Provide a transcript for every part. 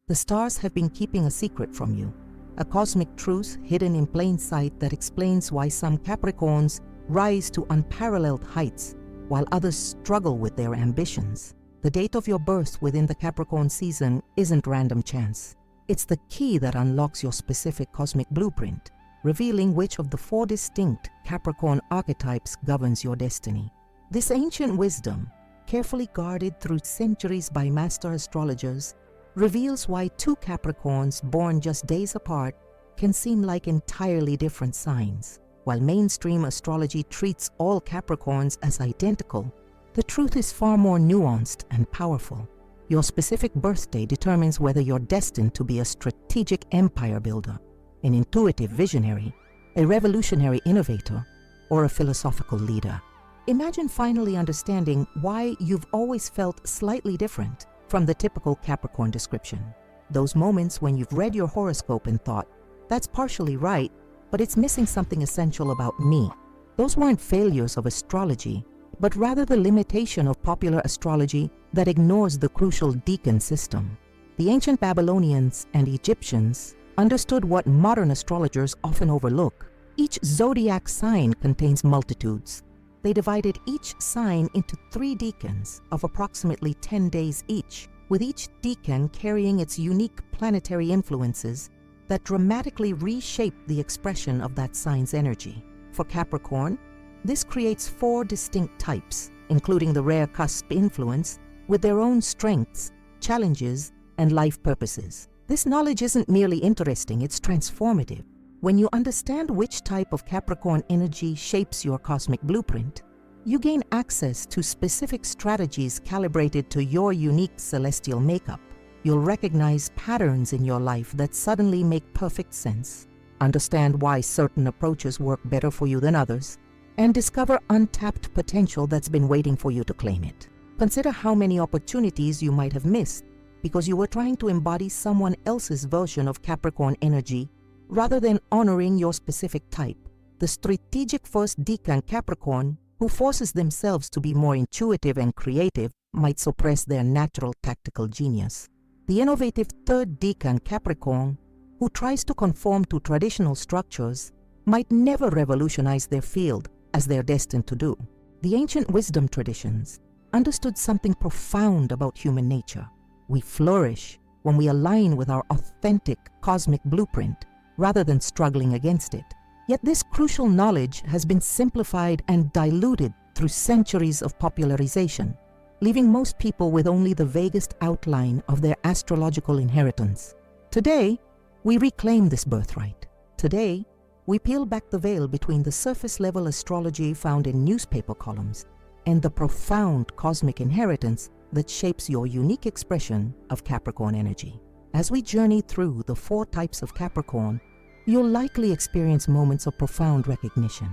The stars have been keeping a secret from you, a cosmic truth hidden in plain sight that explains why some Capricorns rise to unparalleled heights while others struggle with their ambitions. The date of your birth within the Capricorn season isn't random chance. It's the key that unlocks your specific cosmic blueprint, revealing which of the 4 distinct Capricorn archetypes governs your destiny. This ancient wisdom, carefully guarded through centuries by master astrologers, reveals why 2 Capricorns born just days apart can seem like entirely different signs. While mainstream astrology treats all Capricorns as identical, the truth is far more nuanced and powerful. Your specific birthday determines whether you're destined to be a strategic empire builder, an intuitive visionary, a revolutionary innovator, or a philosophical leader. Imagine finally understanding why you've always felt slightly different from the typical Capricorn description. Those moments when you've read your horoscope and thought, that's partially right, but it's missing something essential about me. Those weren't failures of astrology, but rather the limitation of popular astrology that ignores the crucial decan system. The ancient Babylonians and Egyptians understood what modern astrologers often overlook. Each zodiac sign contains multitudes. They divided each sign into 3 decans of approximately 10 days each, with each decan carrying its unique planetary influences that dramatically reshape the expression of that sign's energy. For Capricorn, this creates 4 distinct types, including the rare cusp influence, with their own strengths, challenges, and life purposes. This knowledge isn't merely interesting, it's transformative. When you understand which type of Capricorn energy shapes your cosmic blueprint, you gain access to specific strategies calibrated to your unique celestial makeup. You'll recognize patterns in your life that suddenly make perfect sense, understand why certain approaches work better for you than others, and discover untapped potential that's been waiting for you to claim it. Consider how many opportunities you might have missed because you were trying to embody someone else's version of Capricorn energy rather than honoring your specific type. The strategic first decan Capricorn, who forces themselves to be more intuitive and creative, might suppress their natural tactical genius. The innovative third decan Capricorn, who tries to conform to traditional structures, might never revolutionize their field as they're destined to do. The ancient wisdom traditions understood something profound about human nature. We flourish when we align with our authentic cosmic blueprint rather than struggling against it. Yet this crucial knowledge has been simplified and diluted through centuries of popularization, leaving most people with only the vaguest outline of their astrological inheritance. Today, we reclaim this birthright. Today, we peel back the veil between the surface-level astrology found in newspaper columns and the profound cosmic inheritance that shapes your unique expression of Capricorn energy. As we journey through the 4 types of Capricorn, you'll likely experience moments of profound recognition,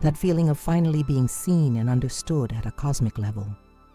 that feeling of finally being seen and understood at a cosmic level.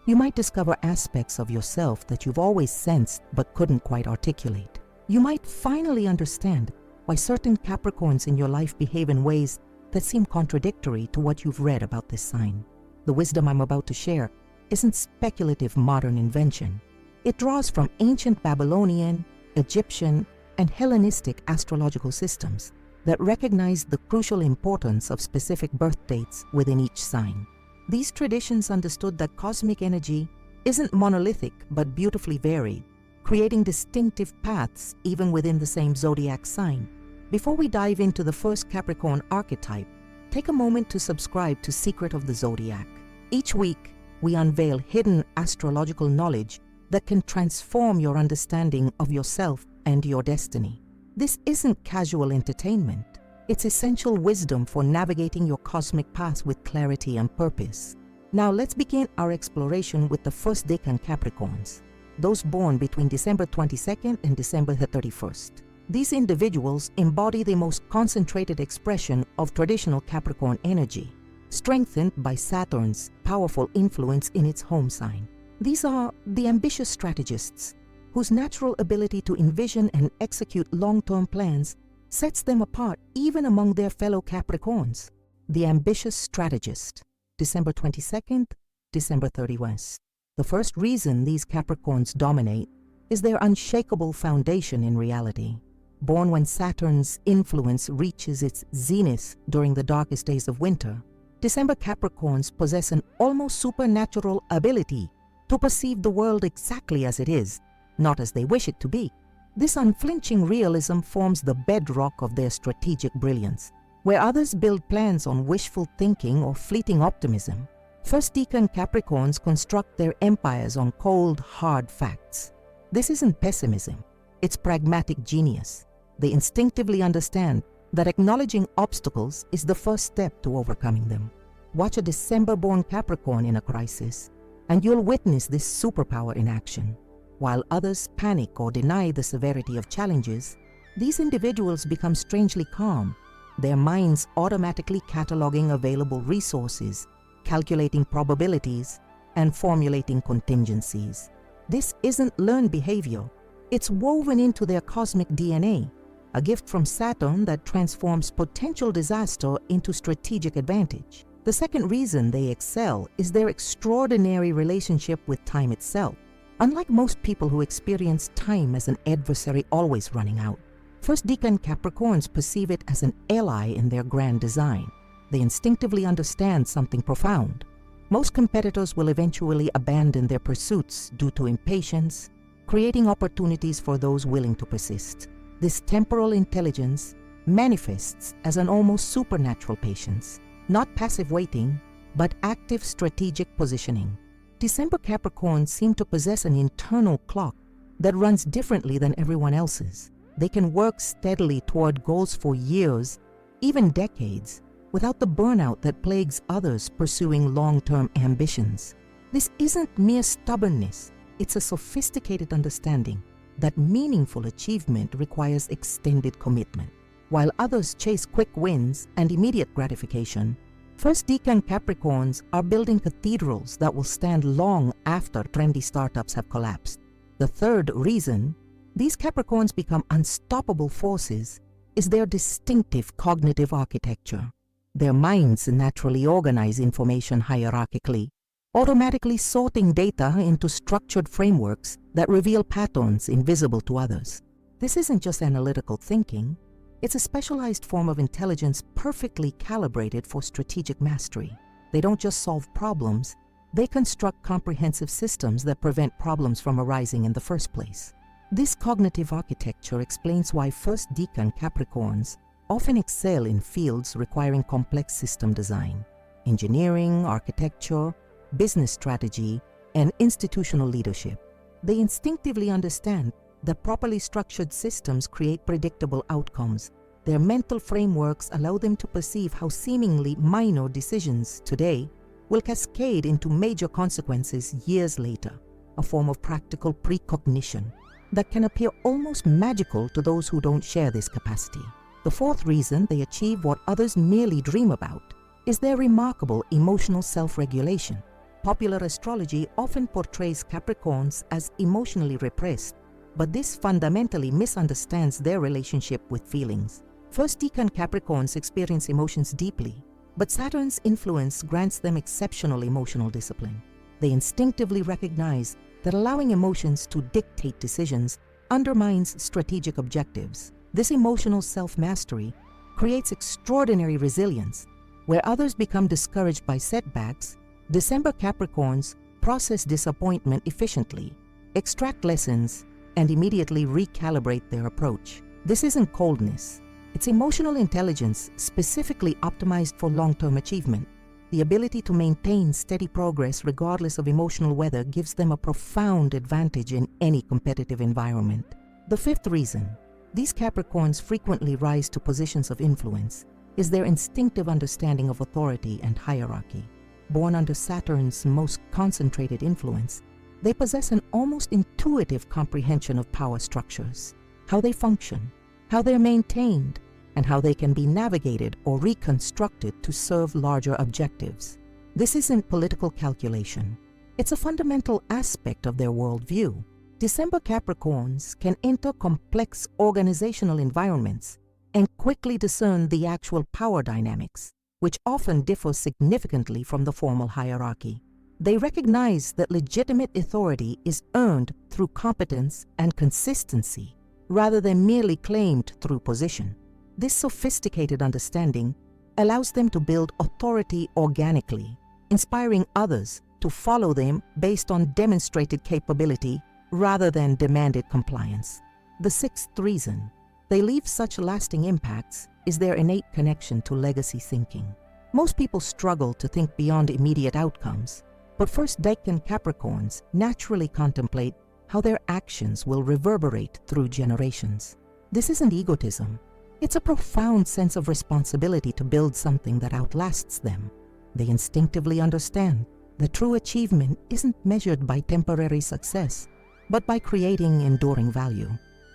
You might discover aspects of yourself that you've always sensed but couldn't quite articulate. You might finally understand why certain Capricorns in your life behave in ways that seem contradictory to what you've read about this sign. The wisdom I'm about to share isn't speculative modern invention. It draws from ancient Babylonian, Egyptian, and Hellenistic astrological systems that recognize the crucial importance of specific birth dates within each sign. These traditions understood that cosmic energy isn't monolithic but beautifully varied, creating distinctive paths even within the same zodiac sign. Before we dive into the first Capricorn archetype, take a moment to subscribe to Secret of the Zodiac. Each week, we unveil hidden astrological knowledge that can transform your understanding of yourself and your destiny. This isn't casual entertainment. It's essential wisdom for navigating your cosmic path with clarity and purpose. Now let's begin our exploration with the first decan Capricorns, those born between December 22nd and December 31st. These individuals embody the most concentrated expression of traditional Capricorn energy, strengthened by Saturn's powerful influence in its home sign. These are the ambitious strategists, whose natural ability to envision and execute long-term plans sets them apart even among their fellow Capricorns. The ambitious strategist, December 22nd, December 31st. The first reason these Capricorns dominate is their unshakable foundation in reality. Born when Saturn's influence reaches its zenith during the darkest days of winter, December Capricorns possess an almost supernatural ability to perceive the world exactly as it is, not as they wish it to be. This unflinching realism forms the bedrock of their strategic brilliance. Where others build plans on wishful thinking or fleeting optimism, first decan Capricorns construct their empires on cold, hard facts. This isn't pessimism, it's pragmatic genius. They instinctively understand that acknowledging obstacles is the first step to overcoming them. Watch a December-born Capricorn in a crisis, and you'll witness this superpower in action. While others panic or deny the severity of challenges, these individuals become strangely calm, their minds automatically cataloging available resources, calculating probabilities, and formulating contingencies. This isn't learned behavior. It's woven into their cosmic DNA, a gift from Saturn that transforms potential disaster into strategic advantage. The second reason they excel is their extraordinary relationship with time itself. Unlike most people who experience time as an adversary always running out, first decan Capricorns perceive it as an ally in their grand design. They instinctively understand something profound. Most competitors will eventually abandon their pursuits due to impatience, creating opportunities for those willing to persist. This temporal intelligence manifests as an almost supernatural patience, not passive waiting, but active strategic positioning. December Capricorns seem to possess an internal clock that runs differently than everyone else's. They can work steadily toward goals for years, even decades, without the burnout that plagues others pursuing long-term ambitions. This isn't mere stubbornness, it's a sophisticated understanding that meaningful achievement requires extended commitment. While others chase quick wins and immediate gratification, first decan Capricorns are building cathedrals that will stand long after trendy startups have collapsed. The third reason these Capricorns become unstoppable forces is their distinctive cognitive architecture. Their minds naturally organize information hierarchically, automatically sorting data into structured frameworks that reveal patterns invisible to others. This isn't just analytical thinking, it's a specialized form of intelligence perfectly calibrated for strategic mastery. They don't just solve problems, they construct comprehensive systems that prevent problems from arising in the first place. This cognitive architecture explains why first decan Capricorns often excel in fields requiring complex system design, engineering, architecture, business strategy, and institutional leadership. They instinctively understand that properly structured systems create predictable outcomes. Their mental frameworks allow them to perceive how seemingly minor decisions today will cascade into major consequences years later, a form of practical precognition that can appear almost magical to those who don't share this capacity. The fourth reason they achieve what others merely dream about is their remarkable emotional self-regulation. Popular astrology often portrays Capricorns as emotionally repressed, but this fundamentally misunderstands their relationship with feelings. First decan Capricorns experience emotions deeply, but Saturn's influence grants them exceptional emotional discipline. They instinctively recognize that allowing emotions to dictate decisions undermines strategic objectives. This emotional self-mastery creates extraordinary resilience. Where others become discouraged by setbacks, December Capricorns process disappointment efficiently, extract lessons, and immediately recalibrate their approach. This isn't coldness, it's emotional intelligence specifically optimized for long-term achievement. The ability to maintain steady progress regardless of emotional weather gives them a profound advantage in any competitive environment. The fifth reason these Capricorns frequently rise to positions of influence is their instinctive understanding of authority and hierarchy. Born under Saturn's most concentrated influence, they possess an almost intuitive comprehension of power structures, how they function, how they're maintained, and how they can be navigated or reconstructed to serve larger objectives. This isn't political calculation. It's a fundamental aspect of their worldview. December Capricorns can enter complex organizational environments and quickly discern the actual power dynamics, which often differ significantly from the formal hierarchy. They recognize that legitimate authority is earned through competence and consistency, rather than merely claimed through position. This sophisticated understanding allows them to build authority organically, inspiring others to follow them based on demonstrated capability rather than demanded compliance. The sixth reason they leave such lasting impacts is their innate connection to legacy thinking. Most people struggle to think beyond immediate outcomes, but first decan Capricorns naturally contemplate how their actions will reverberate through generations. This isn't egotism. It's a profound sense of responsibility to build something that outlasts them. They instinctively understand that true achievement isn't measured by temporary success, but by creating enduring value.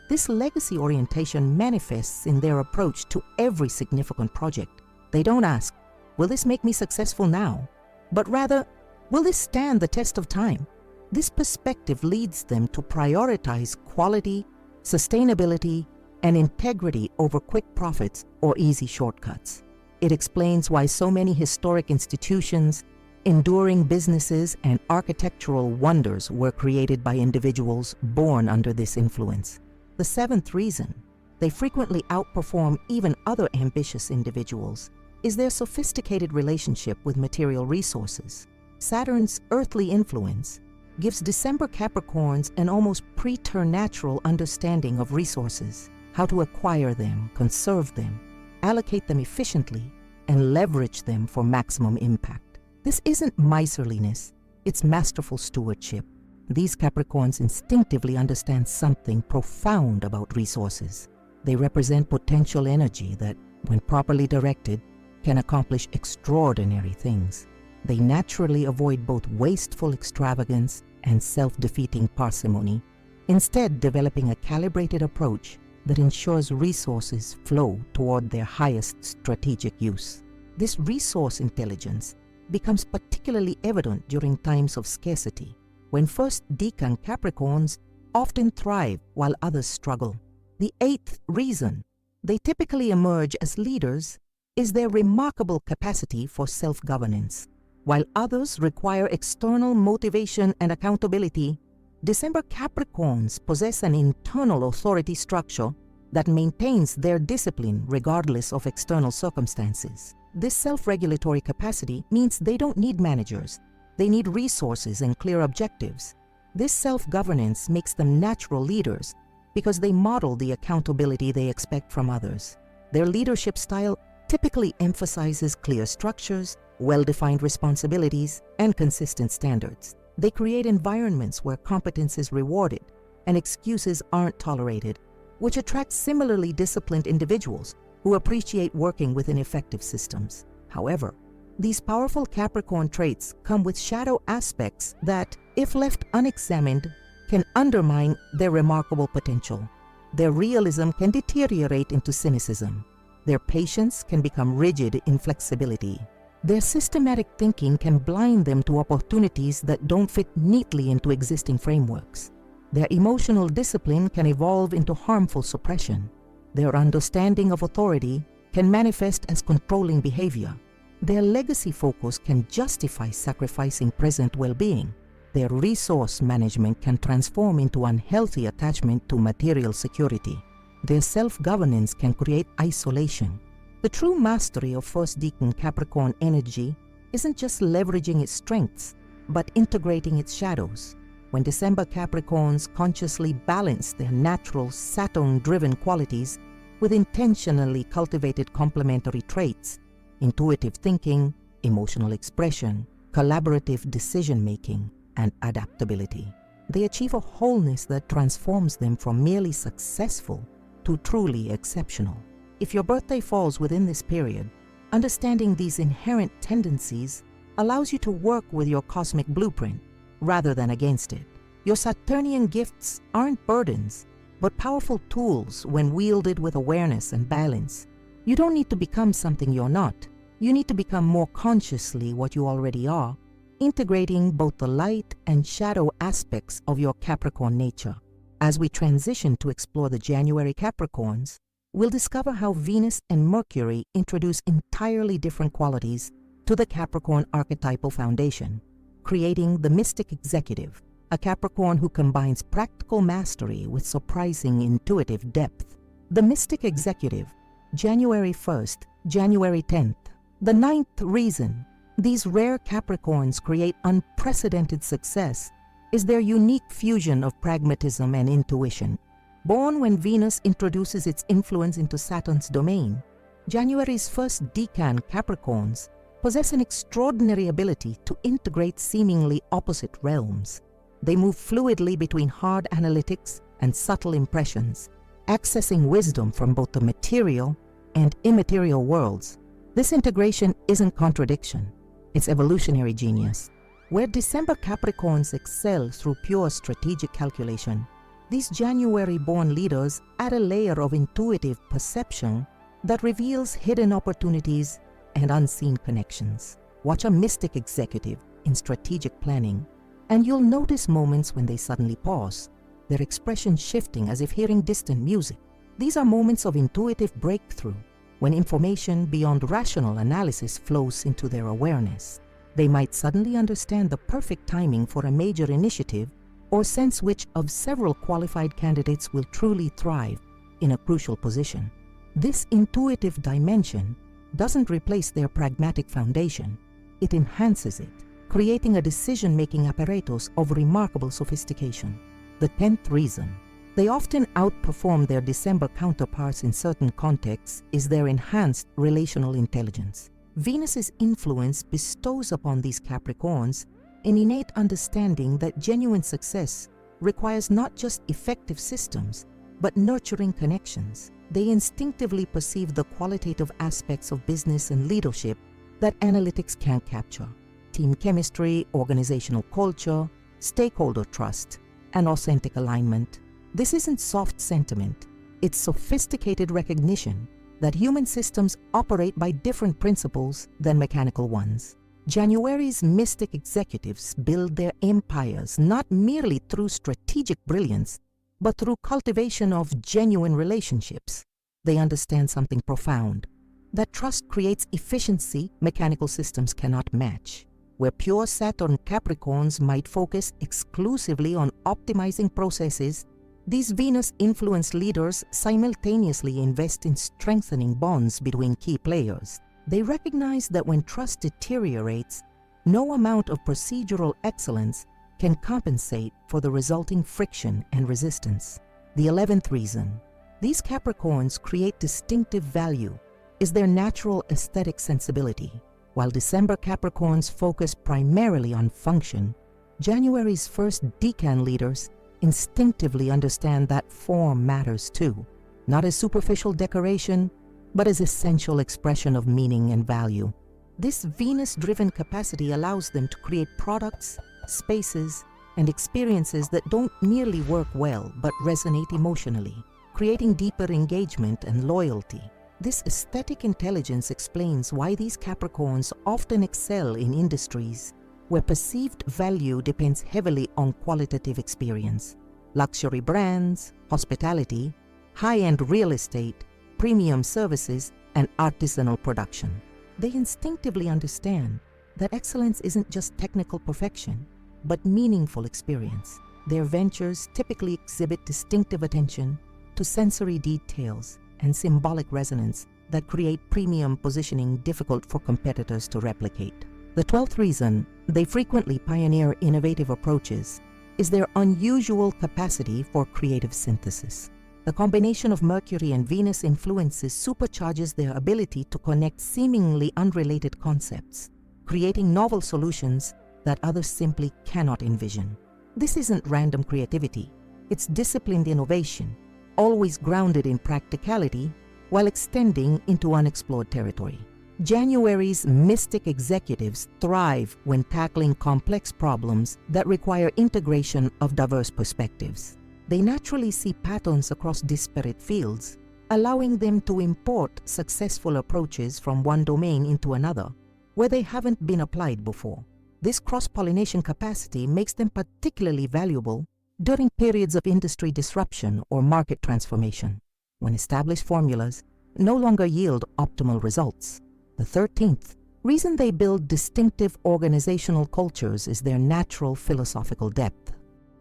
This legacy orientation manifests in their approach to every significant project. They don't ask, "Will this make me successful now?" but rather, "Will this stand the test of time?" This perspective leads them to prioritize quality, sustainability, and integrity over quick profits or easy shortcuts. It explains why so many historic institutions, enduring businesses, and architectural wonders were created by individuals born under this influence. The seventh reason they frequently outperform even other ambitious individuals is their sophisticated relationship with material resources. Saturn's earthly influence gives December Capricorns an almost preternatural understanding of resources, how to acquire them, conserve them, allocate them efficiently, and leverage them for maximum impact. This isn't miserliness, it's masterful stewardship. These Capricorns instinctively understand something profound about resources. They represent potential energy that, when properly directed, can accomplish extraordinary things. They naturally avoid both wasteful extravagance and self-defeating parsimony, instead developing a calibrated approach that ensures resources flow toward their highest strategic use. This resource intelligence becomes particularly evident during times of scarcity, when first decan Capricorns often thrive while others struggle. The eighth reason they typically emerge as leaders is their remarkable capacity for self-governance. While others require external motivation and accountability, December Capricorns possess an internal authority structure that maintains their discipline regardless of external circumstances. This self-regulatory capacity means they don't need managers. They need resources and clear objectives. This self-governance makes them natural leaders because they model the accountability they expect from others. Their leadership style typically emphasizes clear structures, well-defined responsibilities, and consistent standards. They create environments where competence is rewarded and excuses aren't tolerated, which attracts similarly disciplined individuals who appreciate working within effective systems. However, these powerful Capricorn traits come with shadow aspects that, if left unexamined, can undermine their remarkable potential. Their realism can deteriorate into cynicism. Their patience can become rigid inflexibility. Their systematic thinking can blind them to opportunities that don't fit neatly into existing frameworks. Their emotional discipline can evolve into harmful suppression. Their understanding of authority can manifest as controlling behavior. Their legacy focus can justify sacrificing present well-being. Their resource management can transform into unhealthy attachment to material security. Their self-governance can create isolation. The true mastery of first decan Capricorn energy isn't just leveraging its strengths, but integrating its shadows. When December Capricorns consciously balance their natural Saturn-driven qualities with intentionally cultivated complementary traits, intuitive thinking, emotional expression, collaborative decision-making, and adaptability, they achieve a wholeness that transforms them from merely successful to truly exceptional. If your birthday falls within this period, understanding these inherent tendencies allows you to work with your cosmic blueprint rather than against it. Your Saturnian gifts aren't burdens, but powerful tools when wielded with awareness and balance. You don't need to become something you're not. You need to become more consciously what you already are, integrating both the light and shadow aspects of your Capricorn nature. As we transition to explore the January Capricorns, we'll discover how Venus and Mercury introduce entirely different qualities to the Capricorn archetypal foundation, creating the mystic executive, a Capricorn who combines practical mastery with surprising intuitive depth. The mystic executive, January 1st, January 10th. The 9th reason these rare Capricorns create unprecedented success is their unique fusion of pragmatism and intuition. Born when Venus introduces its influence into Saturn's domain, January's first decan Capricorns possess an extraordinary ability to integrate seemingly opposite realms. They move fluidly between hard analytics and subtle impressions, accessing wisdom from both the material and immaterial worlds. This integration isn't contradiction, it's evolutionary genius. Where December Capricorns excel through pure strategic calculation, these January-born leaders add a layer of intuitive perception that reveals hidden opportunities and unseen connections. Watch a mystic executive in strategic planning, and you'll notice moments when they suddenly pause, their expression shifting as if hearing distant music. These are moments of intuitive breakthrough, when information beyond rational analysis flows into their awareness. They might suddenly understand the perfect timing for a major initiative or sense which of several qualified candidates will truly thrive in a crucial position. This intuitive dimension doesn't replace their pragmatic foundation, it enhances it, creating a decision-making apparatus of remarkable sophistication. The 10th reason they often outperform their December counterparts in certain contexts is their enhanced relational intelligence. Venus's influence bestows upon these Capricorns an innate understanding that genuine success requires not just effective systems, but nurturing connections. They instinctively perceive the qualitative aspects of business and leadership that analytics can't capture: team chemistry, organizational culture, stakeholder trust, and authentic alignment. This isn't soft sentiment, it's sophisticated recognition that human systems operate by different principles than mechanical ones. January's mystic executives build their empires not merely through strategic brilliance, but through cultivation of genuine relationships. They understand something profound, that trust creates efficiency mechanical systems cannot match. Where pure Saturn Capricorns might focus exclusively on optimizing processes, these Venus-influenced leaders simultaneously invest in strengthening bonds between key players. They recognize that when trust deteriorates, no amount of procedural excellence can compensate for the resulting friction and resistance. The 11th reason these Capricorns create distinctive value is their natural aesthetic sensibility. While December Capricorns focus primarily on function, January's first decan leaders instinctively understand that form matters too, not as superficial decoration, but as essential expression of meaning and value. This Venus-driven capacity allows them to create products, spaces, and experiences that don't merely work well, but resonate emotionally, creating deeper engagement and loyalty. This aesthetic intelligence explains why these Capricorns often excel in industries where perceived value depends heavily on qualitative experience. Luxury brands, hospitality, high-end real estate, premium services, and artisanal production. They instinctively understand that excellence isn't just technical perfection, but meaningful experience. Their ventures typically exhibit distinctive attention to sensory details and symbolic resonance that create premium positioning difficult for competitors to replicate. The 12th reason they frequently pioneer innovative approaches is their unusual capacity for creative synthesis. The combination of Mercury and Venus influences supercharges their ability to connect seemingly unrelated concepts, creating novel solutions that others simply cannot envision. This isn't random creativity, it's disciplined innovation, always grounded in practicality while extending into unexplored territory. January's mystic executives thrive when tackling complex problems that require integration of diverse perspectives. They naturally see patterns across disparate fields, allowing them to import successful approaches from one domain into another, where they haven't been applied before. This cross-pollination capacity makes them particularly valuable during periods of industry disruption or market transformation, when established formulas no longer yield optimal results. The 13th reason they build distinctive organizational cultures is their natural philosophical depth.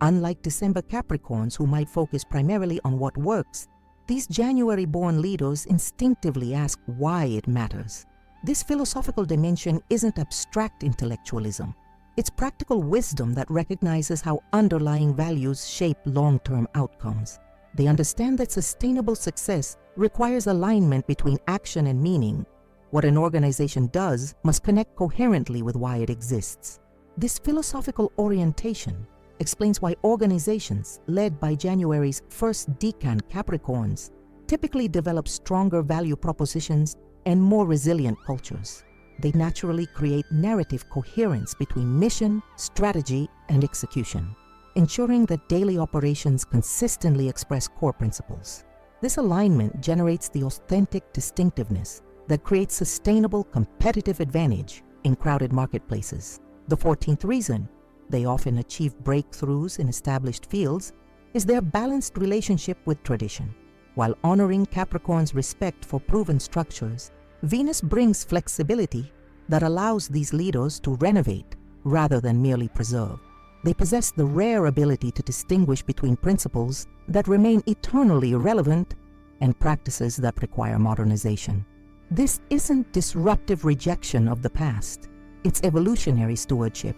Unlike December Capricorns, who might focus primarily on what works, these January-born leaders instinctively ask why it matters. This philosophical dimension isn't abstract intellectualism. It's practical wisdom that recognizes how underlying values shape long-term outcomes. They understand that sustainable success requires alignment between action and meaning. What an organization does must connect coherently with why it exists. This philosophical orientation explains why organizations led by January's first decan Capricorns typically develop stronger value propositions and more resilient cultures. They naturally create narrative coherence between mission, strategy, and execution, ensuring that daily operations consistently express core principles. This alignment generates the authentic distinctiveness that creates sustainable competitive advantage in crowded marketplaces. The 14th reason they often achieve breakthroughs in established fields is their balanced relationship with tradition. While honoring Capricorn's respect for proven structures, Venus brings flexibility that allows these leaders to renovate rather than merely preserve. They possess the rare ability to distinguish between principles that remain eternally relevant and practices that require modernization. This isn't disruptive rejection of the past, it's evolutionary stewardship.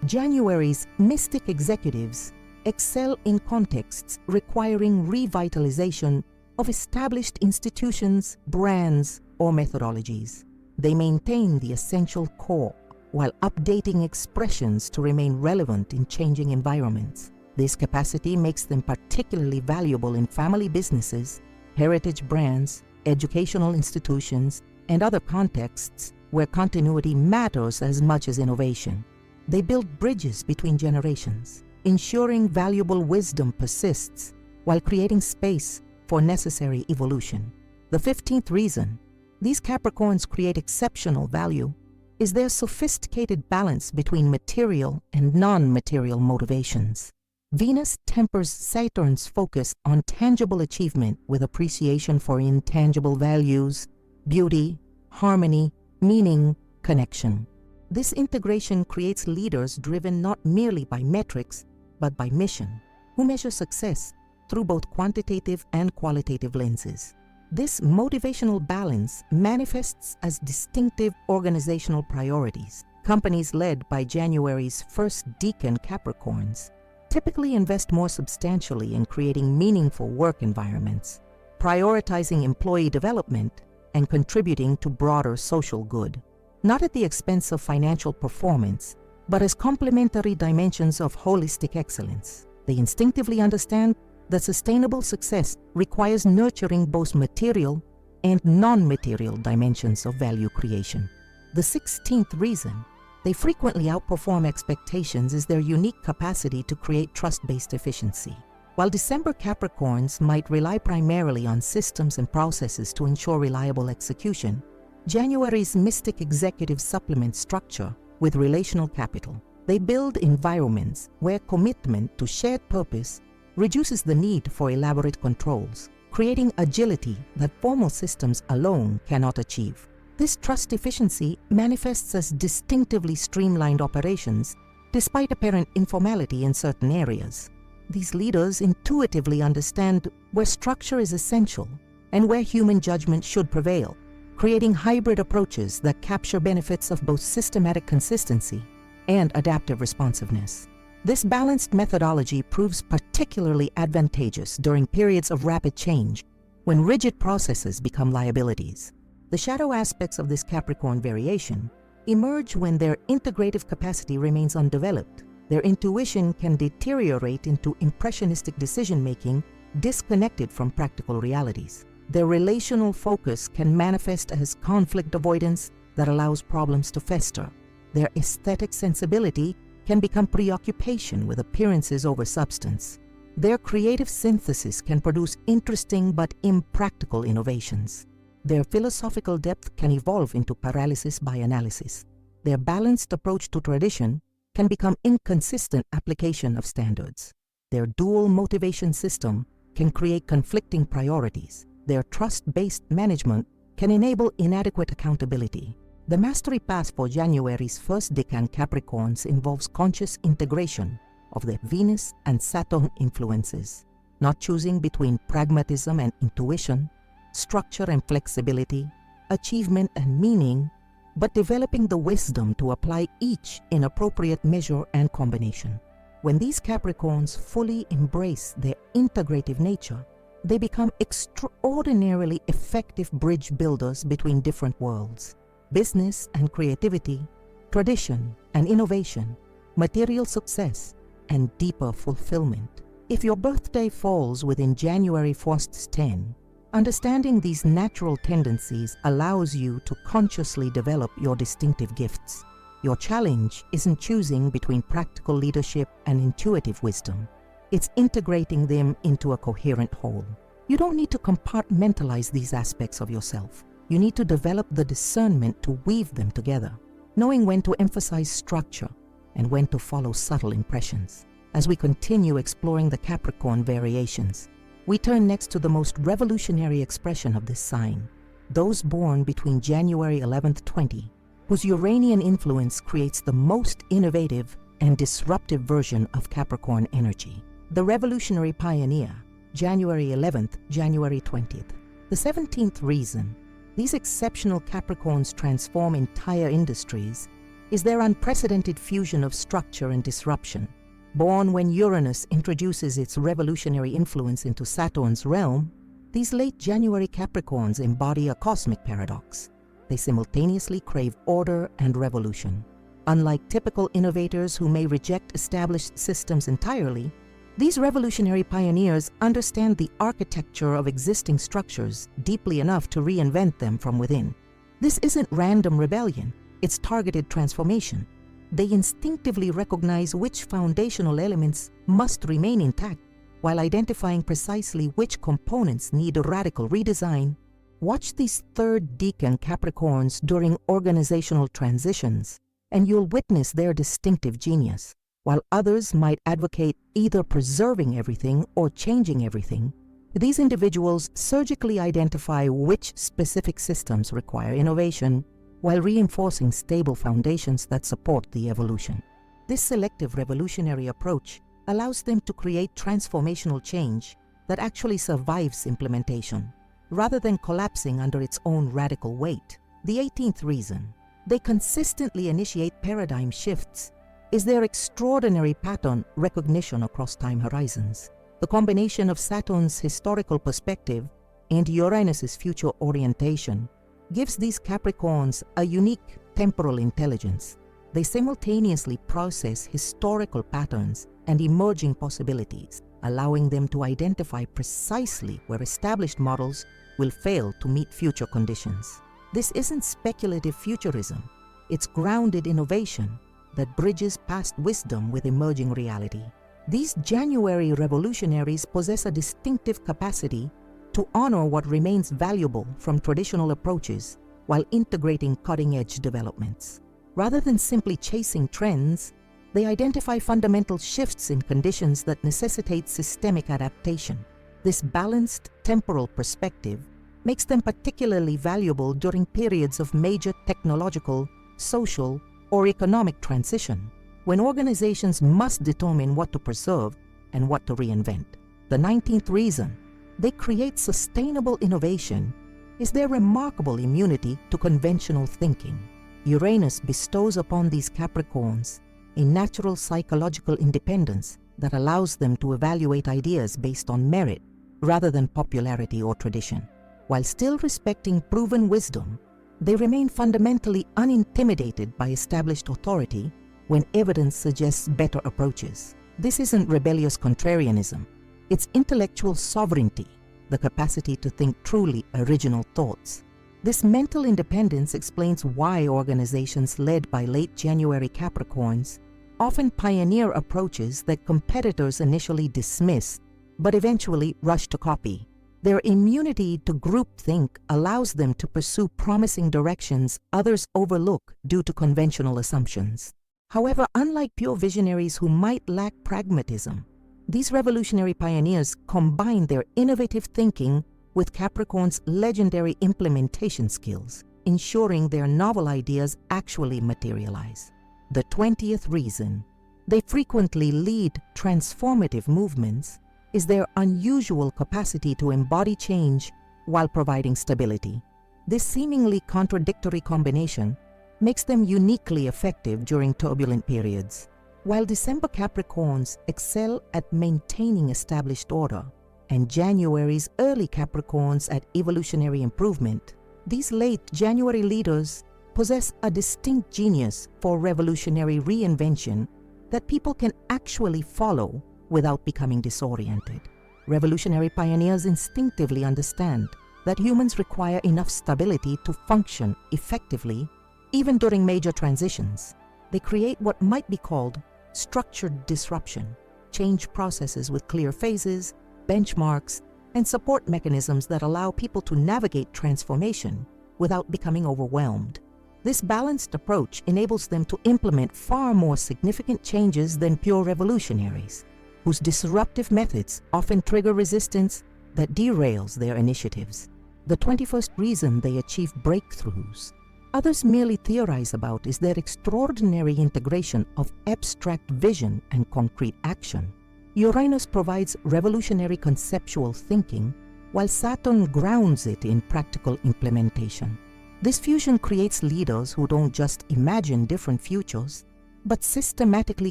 January's mystic executives excel in contexts requiring revitalization of established institutions, brands, or methodologies. They maintain the essential core while updating expressions to remain relevant in changing environments. This capacity makes them particularly valuable in family businesses, heritage brands, educational institutions, and other contexts where continuity matters as much as innovation. They build bridges between generations, ensuring valuable wisdom persists while creating space for necessary evolution. The 15th reason these Capricorns create exceptional value is their sophisticated balance between material and non-material motivations. Venus tempers Saturn's focus on tangible achievement with appreciation for intangible values, beauty, harmony, meaning, connection. This integration creates leaders driven not merely by metrics, but by mission, who measure success through both quantitative and qualitative lenses. This motivational balance manifests as distinctive organizational priorities. Companies led by January's first decan Capricorns typically invest more substantially in creating meaningful work environments, prioritizing employee development, and contributing to broader social good, not at the expense of financial performance, but as complementary dimensions of holistic excellence. They instinctively understand that sustainable success requires nurturing both material and non-material dimensions of value creation. The 16th reason they frequently outperform expectations is their unique capacity to create trust-based efficiency. While December Capricorns might rely primarily on systems and processes to ensure reliable execution, January's mystic executive supplements structure with relational capital. They build environments where commitment to shared purpose reduces the need for elaborate controls, creating agility that formal systems alone cannot achieve. This trust efficiency manifests as distinctively streamlined operations, despite apparent informality in certain areas. These leaders intuitively understand where structure is essential and where human judgment should prevail, creating hybrid approaches that capture benefits of both systematic consistency and adaptive responsiveness. This balanced methodology proves particularly advantageous during periods of rapid change, when rigid processes become liabilities. The shadow aspects of this Capricorn variation emerge when their integrative capacity remains undeveloped. Their intuition can deteriorate into impressionistic decision-making disconnected from practical realities. Their relational focus can manifest as conflict avoidance that allows problems to fester. Their aesthetic sensibility can become preoccupation with appearances over substance. Their creative synthesis can produce interesting but impractical innovations. Their philosophical depth can evolve into paralysis by analysis. Their balanced approach to tradition can become inconsistent application of standards. Their dual motivation system can create conflicting priorities. Their trust-based management can enable inadequate accountability. The mastery path for January's first decan Capricorns involves conscious integration of their Venus and Saturn influences, not choosing between pragmatism and intuition, structure and flexibility, achievement and meaning, but developing the wisdom to apply each in appropriate measure and combination. When these Capricorns fully embrace their integrative nature, they become extraordinarily effective bridge builders between different worlds: business and creativity, tradition and innovation, material success and deeper fulfillment. If your birthday falls within January 1st 10, understanding these natural tendencies allows you to consciously develop your distinctive gifts. Your challenge isn't choosing between practical leadership and intuitive wisdom. It's integrating them into a coherent whole. You don't need to compartmentalize these aspects of yourself. You need to develop the discernment to weave them together, knowing when to emphasize structure and when to follow subtle impressions. As we continue exploring the Capricorn variations, we turn next to the most revolutionary expression of this sign, those born between January 11th 20, whose Uranian influence creates the most innovative and disruptive version of Capricorn energy. The revolutionary pioneer, January 11th, January 20th. The 17th reason these exceptional Capricorns transform entire industries is their unprecedented fusion of structure and disruption. Born when Uranus introduces its revolutionary influence into Saturn's realm, these late January Capricorns embody a cosmic paradox. They simultaneously crave order and revolution. Unlike typical innovators who may reject established systems entirely, these revolutionary pioneers understand the architecture of existing structures deeply enough to reinvent them from within. This isn't random rebellion, it's targeted transformation. They instinctively recognize which foundational elements must remain intact while identifying precisely which components need a radical redesign. Watch these third decan Capricorns during organizational transitions, and you'll witness their distinctive genius. While others might advocate either preserving everything or changing everything, these individuals surgically identify which specific systems require innovation while reinforcing stable foundations that support the evolution. This selective revolutionary approach allows them to create transformational change that actually survives implementation, rather than collapsing under its own radical weight. The 18th reason they consistently initiate paradigm shifts is their extraordinary pattern recognition across time horizons. The combination of Saturn's historical perspective and Uranus's future orientation gives these Capricorns a unique temporal intelligence. They simultaneously process historical patterns and emerging possibilities, allowing them to identify precisely where established models will fail to meet future conditions. This isn't speculative futurism, it's grounded innovation that bridges past wisdom with emerging reality. These January revolutionaries possess a distinctive capacity to honor what remains valuable from traditional approaches while integrating cutting-edge developments. Rather than simply chasing trends, they identify fundamental shifts in conditions that necessitate systemic adaptation. This balanced temporal perspective makes them particularly valuable during periods of major technological, social, or economic transition, when organizations must determine what to preserve and what to reinvent. The 19th reason they create sustainable innovation is their remarkable immunity to conventional thinking. Uranus bestows upon these Capricorns a natural psychological independence that allows them to evaluate ideas based on merit rather than popularity or tradition. While still respecting proven wisdom, they remain fundamentally unintimidated by established authority when evidence suggests better approaches. This isn't rebellious contrarianism, it's intellectual sovereignty, the capacity to think truly original thoughts. This mental independence explains why organizations led by late January Capricorns often pioneer approaches that competitors initially dismiss but eventually rush to copy. Their immunity to groupthink allows them to pursue promising directions others overlook due to conventional assumptions. However, unlike pure visionaries who might lack pragmatism, these revolutionary pioneers combine their innovative thinking with Capricorn's legendary implementation skills. ensuring their novel ideas actually materialize. The 20th reason they frequently lead transformative movements is their unusual capacity to embody change while providing stability. This seemingly contradictory combination makes them uniquely effective during turbulent periods. While December Capricorns excel at maintaining established order, and January's early Capricorns at evolutionary improvement, these late January leaders possess a distinct genius for revolutionary reinvention that people can actually follow without becoming disoriented. Revolutionary pioneers instinctively understand that humans require enough stability to function effectively even during major transitions. They create what might be called structured disruption, change processes with clear phases, benchmarks, and support mechanisms that allow people to navigate transformation without becoming overwhelmed. This balanced approach enables them to implement far more significant changes than pure revolutionaries, whose disruptive methods often trigger resistance that derails their initiatives. The 21st reason they achieve breakthroughs others merely theorize about is their extraordinary integration of abstract vision and concrete action. Uranus provides revolutionary conceptual thinking, while Saturn grounds it in practical implementation. This fusion creates leaders who don't just imagine different futures, but systematically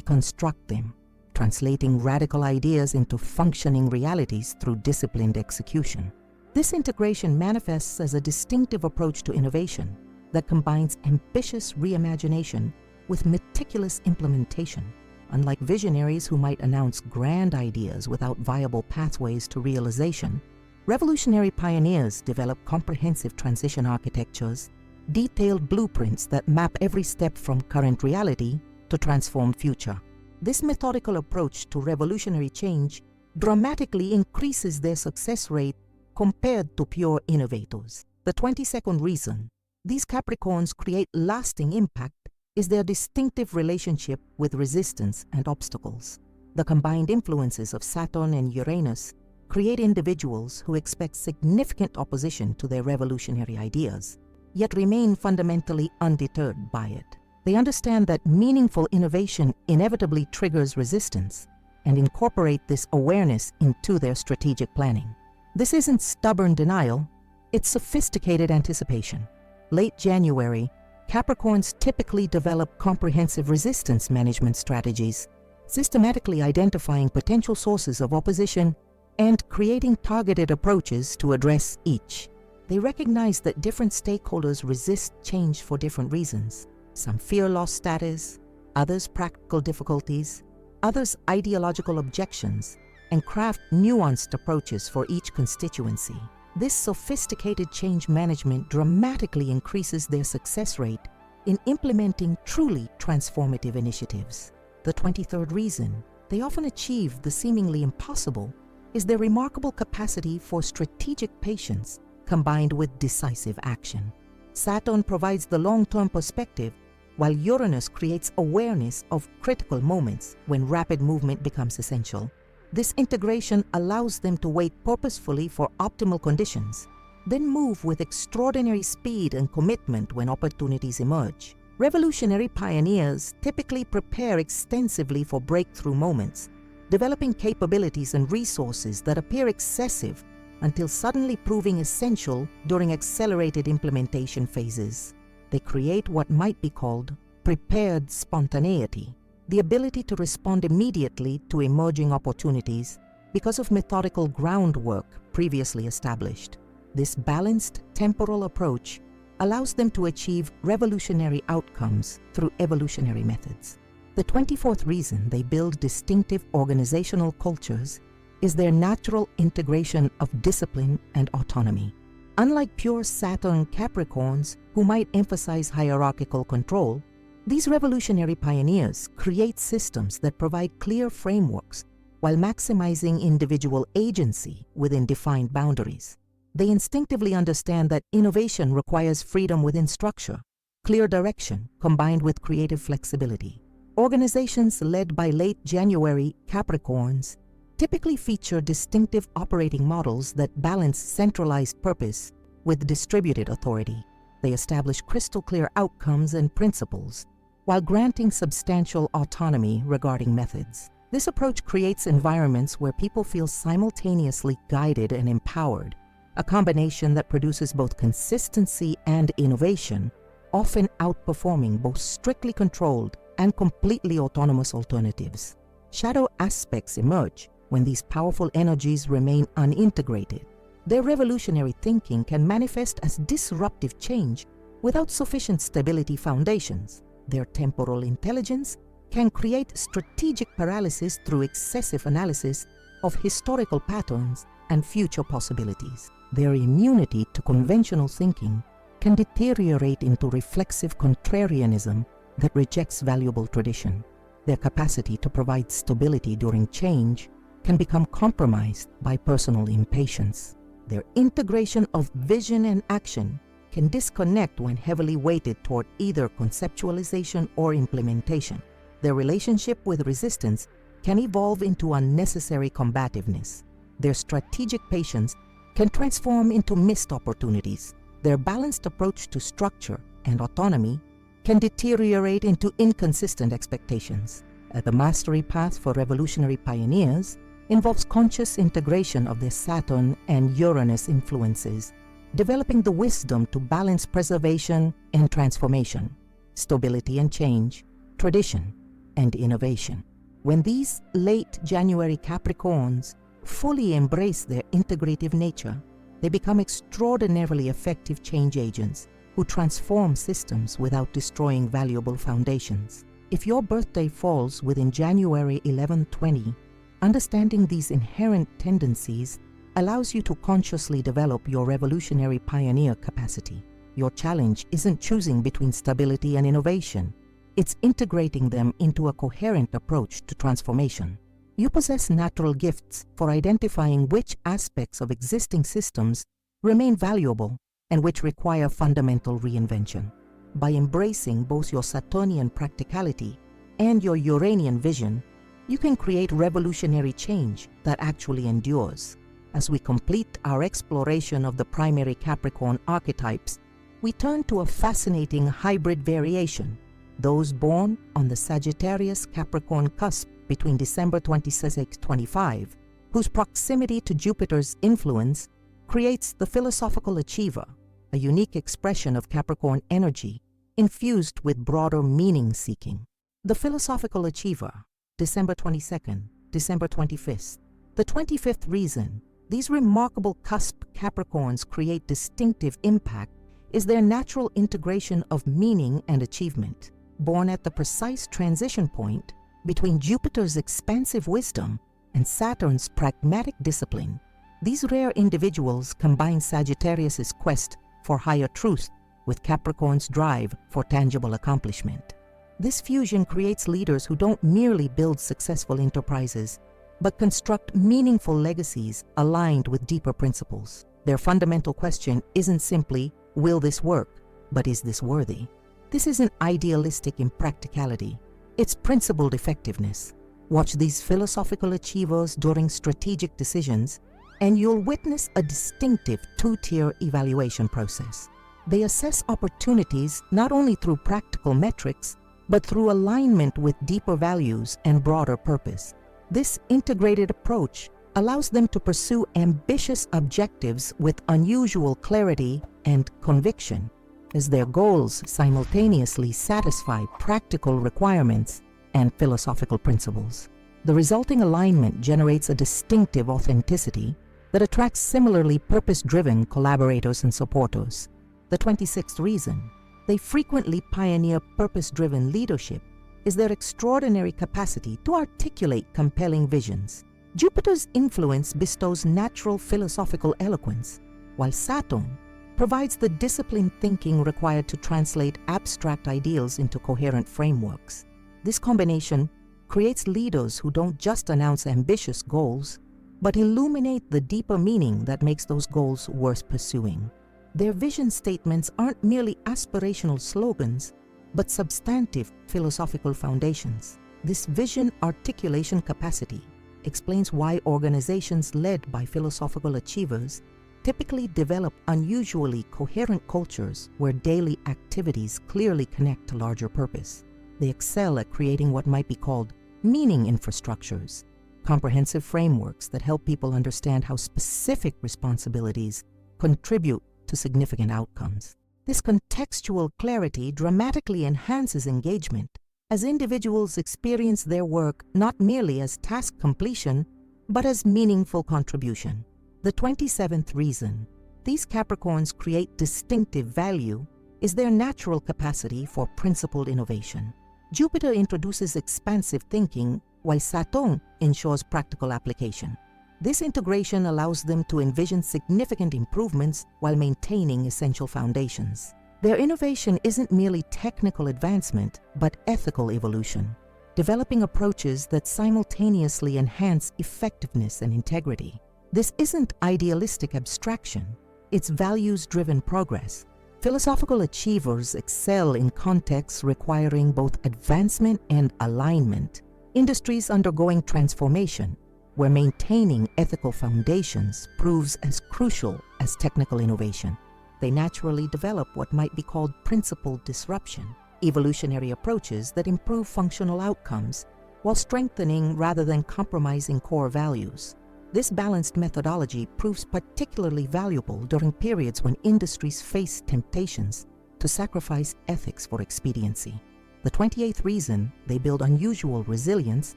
construct them, translating radical ideas into functioning realities through disciplined execution. This integration manifests as a distinctive approach to innovation that combines ambitious reimagination with meticulous implementation. Unlike visionaries who might announce grand ideas without viable pathways to realization, revolutionary pioneers develop comprehensive transition architectures, detailed blueprints that map every step from current reality to transformed future. This methodical approach to revolutionary change dramatically increases their success rate compared to pure innovators. The 22nd reason these Capricorns create lasting impact is their distinctive relationship with resistance and obstacles. The combined influences of Saturn and Uranus create individuals who expect significant opposition to their revolutionary ideas, yet remain fundamentally undeterred by it. They understand that meaningful innovation inevitably triggers resistance and incorporate this awareness into their strategic planning. This isn't stubborn denial, it's sophisticated anticipation. Late January, Capricorns typically develop comprehensive resistance management strategies, systematically identifying potential sources of opposition and creating targeted approaches to address each. They recognize that different stakeholders resist change for different reasons. Some fear lost status, others practical difficulties, others ideological objections, and craft nuanced approaches for each constituency. This sophisticated change management dramatically increases their success rate in implementing truly transformative initiatives. The 23rd reason they often achieve the seemingly impossible is their remarkable capacity for strategic patience combined with decisive action. Saturn provides the long-term perspective, while Uranus creates awareness of critical moments when rapid movement becomes essential. This integration allows them to wait purposefully for optimal conditions, then move with extraordinary speed and commitment when opportunities emerge. Revolutionary pioneers typically prepare extensively for breakthrough moments, developing capabilities and resources that appear excessive until suddenly proving essential during accelerated implementation phases. They create what might be called prepared spontaneity, the ability to respond immediately to emerging opportunities because of methodical groundwork previously established. This balanced temporal approach allows them to achieve revolutionary outcomes through evolutionary methods. The 24th reason they build distinctive organizational cultures is their natural integration of discipline and autonomy. Unlike pure Saturn Capricorns, who might emphasize hierarchical control, these revolutionary pioneers create systems that provide clear frameworks while maximizing individual agency within defined boundaries. They instinctively understand that innovation requires freedom within structure, clear direction combined with creative flexibility. Organizations led by late January Capricorns typically feature distinctive operating models that balance centralized purpose with distributed authority. They establish crystal-clear outcomes and principles, while granting substantial autonomy regarding methods. This approach creates environments where people feel simultaneously guided and empowered, a combination that produces both consistency and innovation, often outperforming both strictly controlled and completely autonomous alternatives. Shadow aspects emerge when these powerful energies remain unintegrated. Their revolutionary thinking can manifest as disruptive change without sufficient stability foundations. Their temporal intelligence can create strategic paralysis through excessive analysis of historical patterns and future possibilities. Their immunity to conventional thinking can deteriorate into reflexive contrarianism that rejects valuable tradition. Their capacity to provide stability during change can become compromised by personal impatience. Their integration of vision and action can disconnect when heavily weighted toward either conceptualization or implementation. Their relationship with resistance can evolve into unnecessary combativeness. Their strategic patience can transform into missed opportunities. Their balanced approach to structure and autonomy can deteriorate into inconsistent expectations. The mastery path for revolutionary pioneers involves conscious integration of their Saturn and Uranus influences, developing the wisdom to balance preservation and transformation, stability and change, tradition and innovation. When these late January Capricorns fully embrace their integrative nature, they become extraordinarily effective change agents who transform systems without destroying valuable foundations. If your birthday falls within January 11-20, understanding these inherent tendencies allows you to consciously develop your revolutionary pioneer capacity. Your challenge isn't choosing between stability and innovation. It's integrating them into a coherent approach to transformation. You possess natural gifts for identifying which aspects of existing systems remain valuable and which require fundamental reinvention. By embracing both your Saturnian practicality and your Uranian vision, you can create revolutionary change that actually endures. As we complete our exploration of the primary Capricorn archetypes, we turn to a fascinating hybrid variation, those born on the Sagittarius-Capricorn cusp between December 26-25, whose proximity to Jupiter's influence creates the philosophical achiever, a unique expression of Capricorn energy infused with broader meaning-seeking. The philosophical achiever, December 22nd, December 25th. The 25th reason these remarkable cusp Capricorns create distinctive impact is their natural integration of meaning and achievement. Born at the precise transition point between Jupiter's expansive wisdom and Saturn's pragmatic discipline, these rare individuals combine Sagittarius's quest for higher truth with Capricorn's drive for tangible accomplishment. This fusion creates leaders who don't merely build successful enterprises, but construct meaningful legacies aligned with deeper principles. Their fundamental question isn't simply, will this work, but is this worthy? This isn't idealistic impracticality, it's principled effectiveness. Watch these philosophical achievers during strategic decisions, and you'll witness a distinctive two-tier evaluation process. They assess opportunities not only through practical metrics, but through alignment with deeper values and broader purpose. This integrated approach allows them to pursue ambitious objectives with unusual clarity and conviction, as their goals simultaneously satisfy practical requirements and philosophical principles. The resulting alignment generates a distinctive authenticity that attracts similarly purpose-driven collaborators and supporters. The 26th reason they frequently pioneer purpose-driven leadership is their extraordinary capacity to articulate compelling visions. Jupiter's influence bestows natural philosophical eloquence, while Saturn provides the disciplined thinking required to translate abstract ideals into coherent frameworks. This combination creates leaders who don't just announce ambitious goals, but illuminate the deeper meaning that makes those goals worth pursuing. Their vision statements aren't merely aspirational slogans, but substantive philosophical foundations. This vision articulation capacity explains why organizations led by philosophical achievers typically develop unusually coherent cultures where daily activities clearly connect to larger purpose. They excel at creating what might be called meaning infrastructures, comprehensive frameworks that help people understand how specific responsibilities contribute to significant outcomes. This contextual clarity dramatically enhances engagement as individuals experience their work not merely as task completion, but as meaningful contribution. The 27th reason these Capricorns create distinctive value is their natural capacity for principled innovation. Jupiter introduces expansive thinking, while Saturn ensures practical application. This integration allows them to envision significant improvements while maintaining essential foundations. Their innovation isn't merely technical advancement, but ethical evolution, developing approaches that simultaneously enhance effectiveness and integrity. This isn't idealistic abstraction, it's values-driven progress. Philosophical achievers excel in contexts requiring both advancement and alignment, industries undergoing transformation, where maintaining ethical foundations proves as crucial as technical innovation. They naturally develop what might be called principled disruption, evolutionary approaches that improve functional outcomes while strengthening rather than compromising core values. This balanced methodology proves particularly valuable during periods when industries face temptations to sacrifice ethics for expediency. The 28th reason they build unusual resilience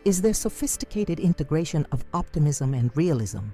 is their sophisticated integration of optimism and realism.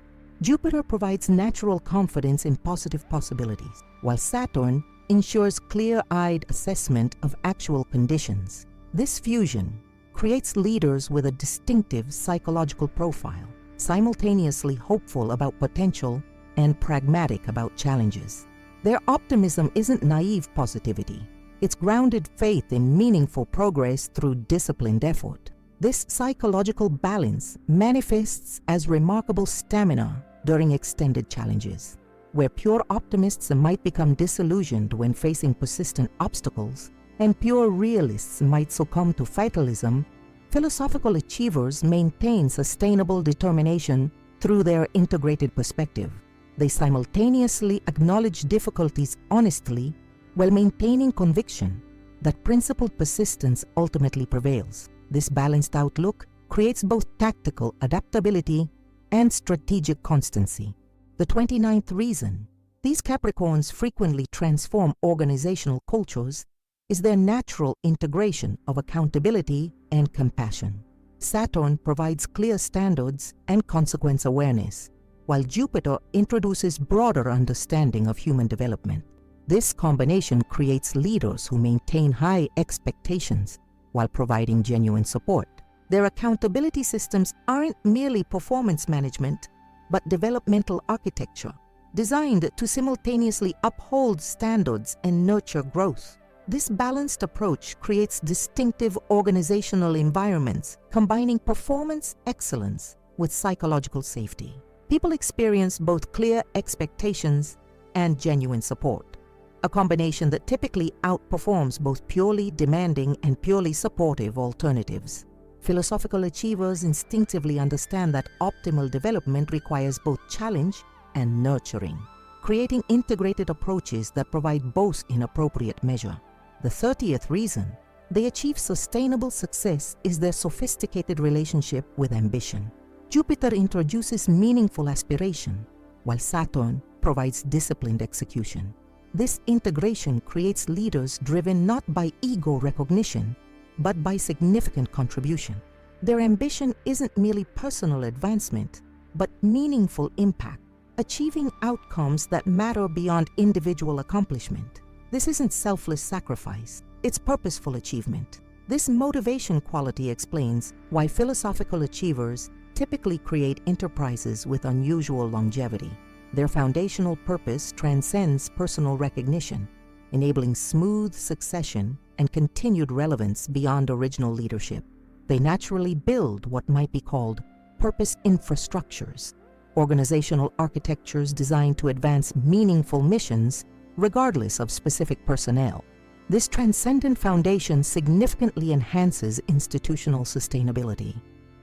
Jupiter provides natural confidence in positive possibilities, while Saturn ensures clear-eyed assessment of actual conditions. This fusion creates leaders with a distinctive psychological profile, simultaneously hopeful about potential and pragmatic about challenges. Their optimism isn't naive positivity. It's grounded faith in meaningful progress through disciplined effort. This psychological balance manifests as remarkable stamina during extended challenges. Where pure optimists might become disillusioned when facing persistent obstacles, and pure realists might succumb to fatalism, philosophical achievers maintain sustainable determination through their integrated perspective. They simultaneously acknowledge difficulties honestly while maintaining conviction that principled persistence ultimately prevails. This balanced outlook creates both tactical adaptability and strategic constancy. The 29th reason these Capricorns frequently transform organizational cultures is their natural integration of accountability and compassion. Saturn provides clear standards and consequence awareness, while Jupiter introduces broader understanding of human development. This combination creates leaders who maintain high expectations while providing genuine support. Their accountability systems aren't merely performance management, but developmental architecture, designed to simultaneously uphold standards and nurture growth. This balanced approach creates distinctive organizational environments, combining performance excellence with psychological safety. People experience both clear expectations and genuine support, a combination that typically outperforms both purely demanding and purely supportive alternatives. Philosophical achievers instinctively understand that optimal development requires both challenge and nurturing, creating integrated approaches that provide both in appropriate measure. The 30th reason they achieve sustainable success is their sophisticated relationship with ambition. Jupiter introduces meaningful aspiration, while Saturn provides disciplined execution. This integration creates leaders driven not by ego recognition, but by significant contribution. Their ambition isn't merely personal advancement, but meaningful impact, achieving outcomes that matter beyond individual accomplishment. This isn't selfless sacrifice, it's purposeful achievement. This motivation quality explains why philosophical achievers typically create enterprises with unusual longevity. Their foundational purpose transcends personal recognition, enabling smooth succession and continued relevance beyond original leadership. They naturally build what might be called purpose infrastructures, organizational architectures designed to advance meaningful missions regardless of specific personnel. This transcendent foundation significantly enhances institutional sustainability.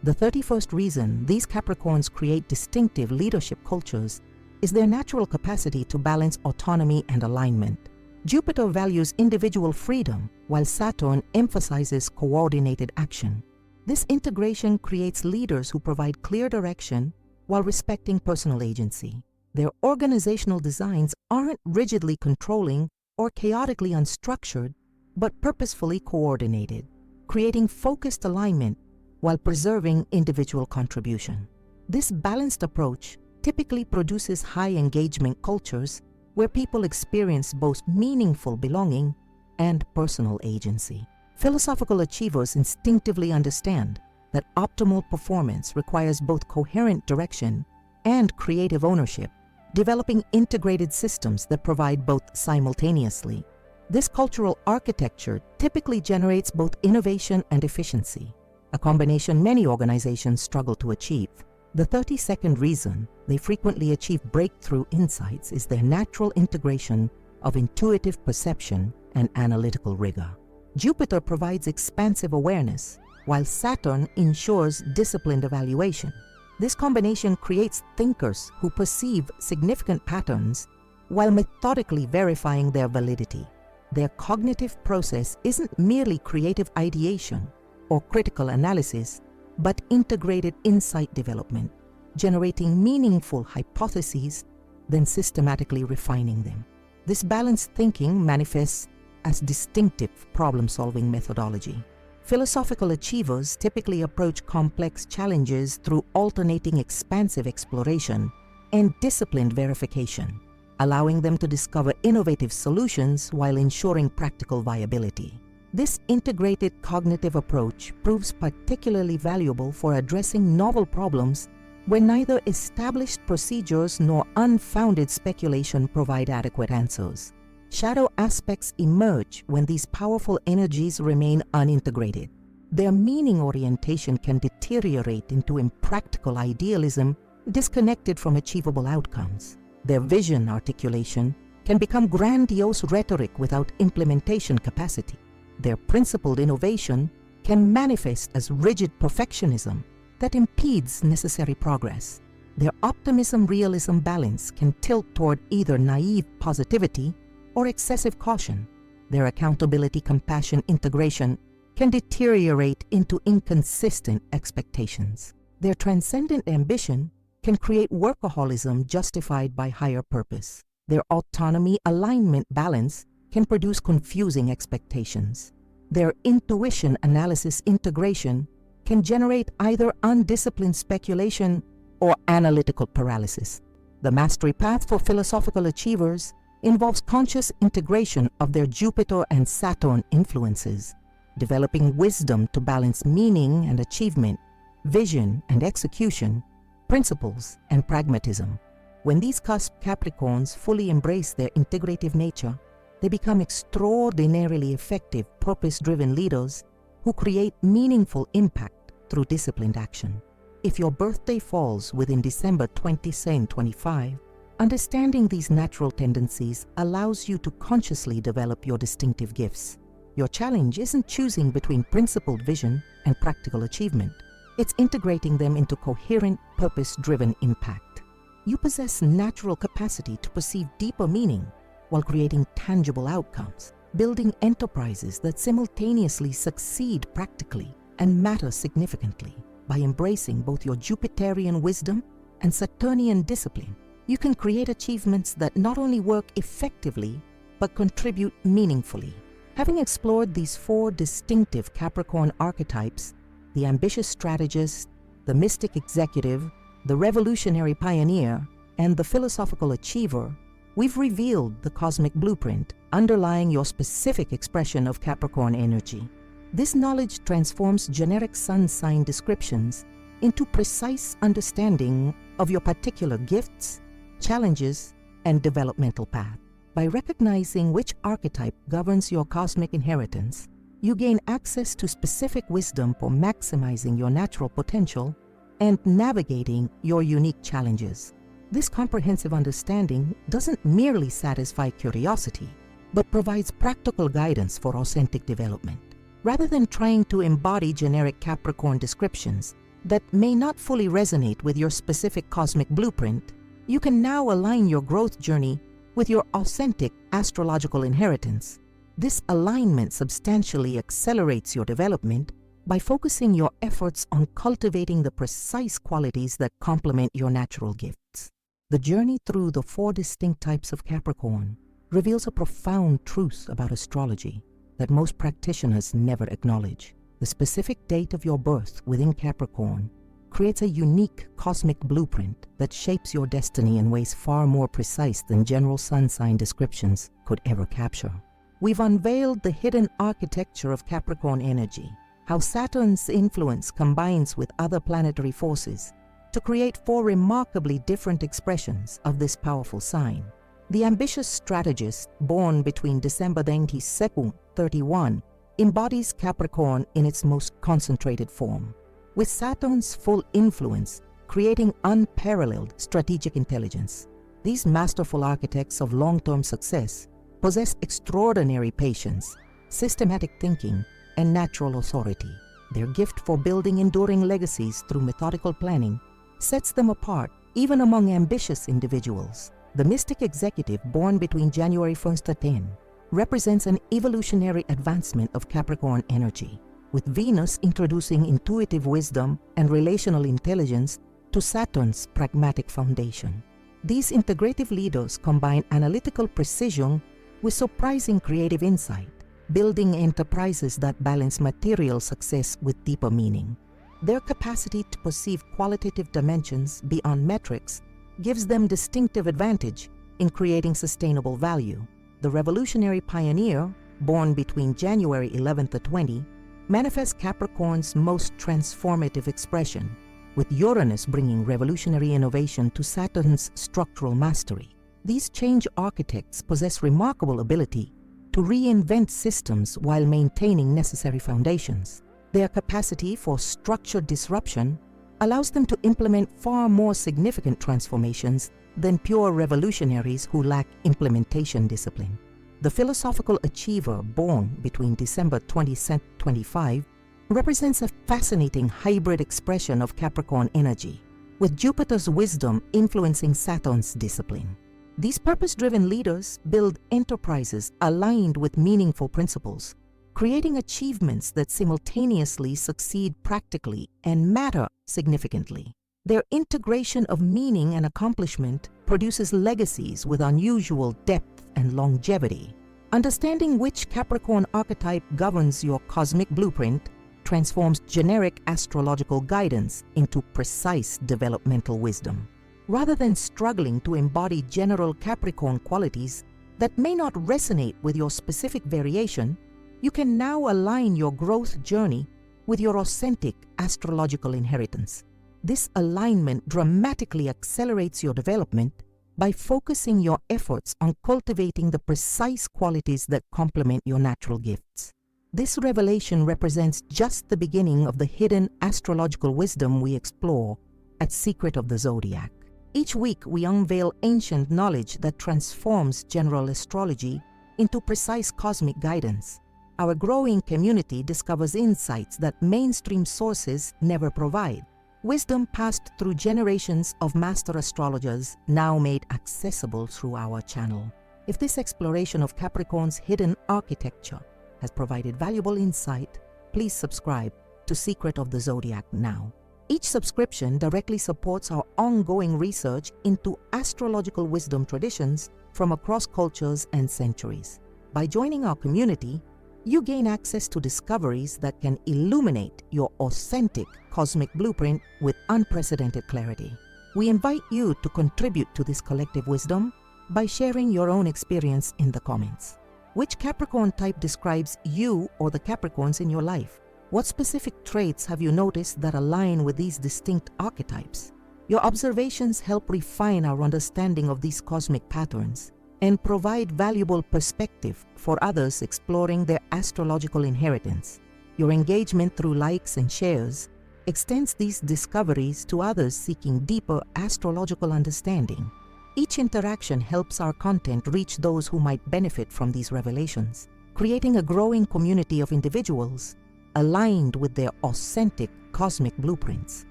The 31st reason these Capricorns create distinctive leadership cultures is their natural capacity to balance autonomy and alignment. Jupiter values individual freedom, while Saturn emphasizes coordinated action. This integration creates leaders who provide clear direction while respecting personal agency. Their organizational designs aren't rigidly controlling or chaotically unstructured, but purposefully coordinated, creating focused alignment while preserving individual contribution. This balanced approach typically produces high engagement cultures where people experience both meaningful belonging and personal agency. Philosophical achievers instinctively understand that optimal performance requires both coherent direction and creative ownership, developing integrated systems that provide both simultaneously. This cultural architecture typically generates both innovation and efficiency, a combination many organizations struggle to achieve. The 30-second reason they frequently achieve breakthrough insights is their natural integration of intuitive perception and analytical rigor. Jupiter provides expansive awareness, while Saturn ensures disciplined evaluation. This combination creates thinkers who perceive significant patterns while methodically verifying their validity. Their cognitive process isn't merely creative ideation or critical analysis, but integrated insight development, generating meaningful hypotheses, then systematically refining them. This balanced thinking manifests as distinctive problem-solving methodology. Philosophical achievers typically approach complex challenges through alternating expansive exploration and disciplined verification, allowing them to discover innovative solutions while ensuring practical viability. This integrated cognitive approach proves particularly valuable for addressing novel problems where neither established procedures nor unfounded speculation provide adequate answers. Shadow aspects emerge when these powerful energies remain unintegrated. Their meaning orientation can deteriorate into impractical idealism disconnected from achievable outcomes. Their vision articulation can become grandiose rhetoric without implementation capacity. Their principled innovation can manifest as rigid perfectionism that impedes necessary progress. Their optimism-realism balance can tilt toward either naive positivity or excessive caution. Their accountability-compassion integration can deteriorate into inconsistent expectations. Their transcendent ambition can create workaholism justified by higher purpose. Their autonomy-alignment balance can produce confusing expectations. Their intuition-analysis integration can generate either undisciplined speculation or analytical paralysis. The mastery path for philosophical achievers involves conscious integration of their Jupiter and Saturn influences, developing wisdom to balance meaning and achievement, vision and execution, principles and pragmatism. When these cusp Capricorns fully embrace their integrative nature, they become extraordinarily effective, purpose-driven leaders who create meaningful impact through disciplined action. If your birthday falls within December 2025, understanding these natural tendencies allows you to consciously develop your distinctive gifts. Your challenge isn't choosing between principled vision and practical achievement. It's integrating them into coherent, purpose-driven impact. You possess natural capacity to perceive deeper meaning while creating tangible outcomes, building enterprises that simultaneously succeed practically and matter significantly. By embracing both your Jupiterian wisdom and Saturnian discipline, you can create achievements that not only work effectively, but contribute meaningfully. Having explored these four distinctive Capricorn archetypes, the ambitious strategist, the mystic executive, the revolutionary pioneer, and the philosophical achiever, we've revealed the cosmic blueprint underlying your specific expression of Capricorn energy. This knowledge transforms generic sun sign descriptions into precise understanding of your particular gifts, challenges, and developmental path. By recognizing which archetype governs your cosmic inheritance, you gain access to specific wisdom for maximizing your natural potential and navigating your unique challenges. This comprehensive understanding doesn't merely satisfy curiosity, but provides practical guidance for authentic development. Rather than trying to embody generic Capricorn descriptions that may not fully resonate with your specific cosmic blueprint, You can now align your growth journey with your authentic astrological inheritance. This alignment substantially accelerates your development by focusing your efforts on cultivating the precise qualities that complement your natural gifts. The journey through the 4 distinct types of Capricorn reveals a profound truth about astrology that most practitioners never acknowledge. The specific date of your birth within Capricorn creates a unique cosmic blueprint that shapes your destiny in ways far more precise than general sun sign descriptions could ever capture. We've unveiled the hidden architecture of Capricorn energy, how Saturn's influence combines with other planetary forces to create 4 remarkably different expressions of this powerful sign. The ambitious strategist born between December 22nd, 31 embodies Capricorn in its most concentrated form, with Saturn's full influence creating unparalleled strategic intelligence. These masterful architects of long-term success possess extraordinary patience, systematic thinking, and natural authority. Their gift for building enduring legacies through methodical planning sets them apart even among ambitious individuals. The mystic executive born between January 1st to 10 represents an evolutionary advancement of Capricorn energy, with Venus introducing intuitive wisdom and relational intelligence to Saturn's pragmatic foundation. These integrative leaders combine analytical precision with surprising creative insight, building enterprises that balance material success with deeper meaning. Their capacity to perceive qualitative dimensions beyond metrics gives them distinctive advantage in creating sustainable value. The revolutionary pioneer, born between January 11th to 20, manifests Capricorn's most transformative expression, with Uranus bringing revolutionary innovation to Saturn's structural mastery. These change architects possess remarkable ability to reinvent systems while maintaining necessary foundations. Their capacity for structured disruption allows them to implement far more significant transformations than pure revolutionaries who lack implementation discipline. The philosophical achiever born between December 20th, 25 represents a fascinating hybrid expression of Capricorn energy, with Jupiter's wisdom influencing Saturn's discipline. These purpose-driven leaders build enterprises aligned with meaningful principles, creating achievements that simultaneously succeed practically and matter significantly. Their integration of meaning and accomplishment produces legacies with unusual depth and longevity. Understanding which Capricorn archetype governs your cosmic blueprint transforms generic astrological guidance into precise developmental wisdom. Rather than struggling to embody general Capricorn qualities that may not resonate with your specific variation, you can now align your growth journey with your authentic astrological inheritance. This alignment dramatically accelerates your development by focusing your efforts on cultivating the precise qualities that complement your natural gifts. This revelation represents just the beginning of the hidden astrological wisdom we explore at Secret of the Zodiac. Each week, we unveil ancient knowledge that transforms general astrology into precise cosmic guidance. Our growing community discovers insights that mainstream sources never provide. Wisdom passed through generations of master astrologers now made accessible through our channel. If this exploration of Capricorn's hidden architecture has provided valuable insight, please subscribe to Secret of the Zodiac now. Each subscription directly supports our ongoing research into astrological wisdom traditions from across cultures and centuries. By joining our community, you gain access to discoveries that can illuminate your authentic cosmic blueprint with unprecedented clarity. We invite you to contribute to this collective wisdom by sharing your own experience in the comments. Which Capricorn type describes you or the Capricorns in your life? What specific traits have you noticed that align with these distinct archetypes? Your observations help refine our understanding of these cosmic patterns and provide valuable perspective for others exploring their astrological inheritance. Your engagement through likes and shares extends these discoveries to others seeking deeper astrological understanding. Each interaction helps our content reach those who might benefit from these revelations, creating a growing community of individuals aligned with their authentic cosmic blueprints.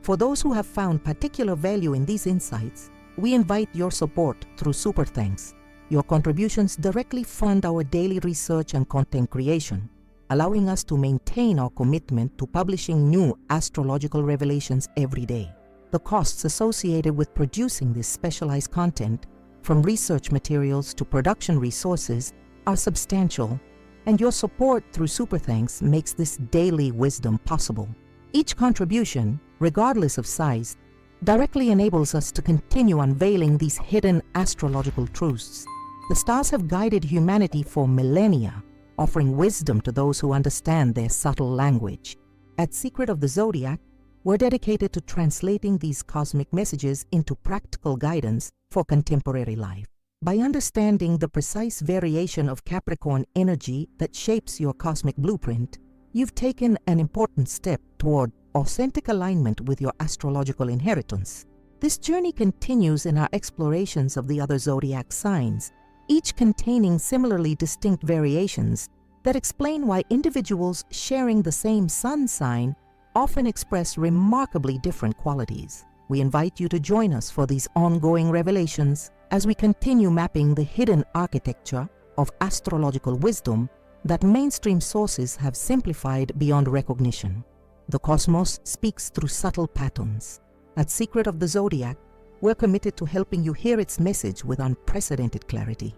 For those who have found particular value in these insights, we invite your support through Super Thanks. Your contributions directly fund our daily research and content creation, allowing us to maintain our commitment to publishing new astrological revelations every day. The costs associated with producing this specialized content, from research materials to production resources, are substantial, and your support through Super Thanks makes this daily wisdom possible. Each contribution, regardless of size, directly enables us to continue unveiling these hidden astrological truths. The stars have guided humanity for millennia, offering wisdom to those who understand their subtle language. At Secret of the Zodiac, we're dedicated to translating these cosmic messages into practical guidance for contemporary life. By understanding the precise variation of Capricorn energy that shapes your cosmic blueprint, you've taken an important step toward authentic alignment with your astrological inheritance. This journey continues in our explorations of the other zodiac signs, each containing similarly distinct variations that explain why individuals sharing the same sun sign often express remarkably different qualities. We invite you to join us for these ongoing revelations as we continue mapping the hidden architecture of astrological wisdom that mainstream sources have simplified beyond recognition. The cosmos speaks through subtle patterns. At Secret of the Zodiac, we're committed to helping you hear its message with unprecedented clarity.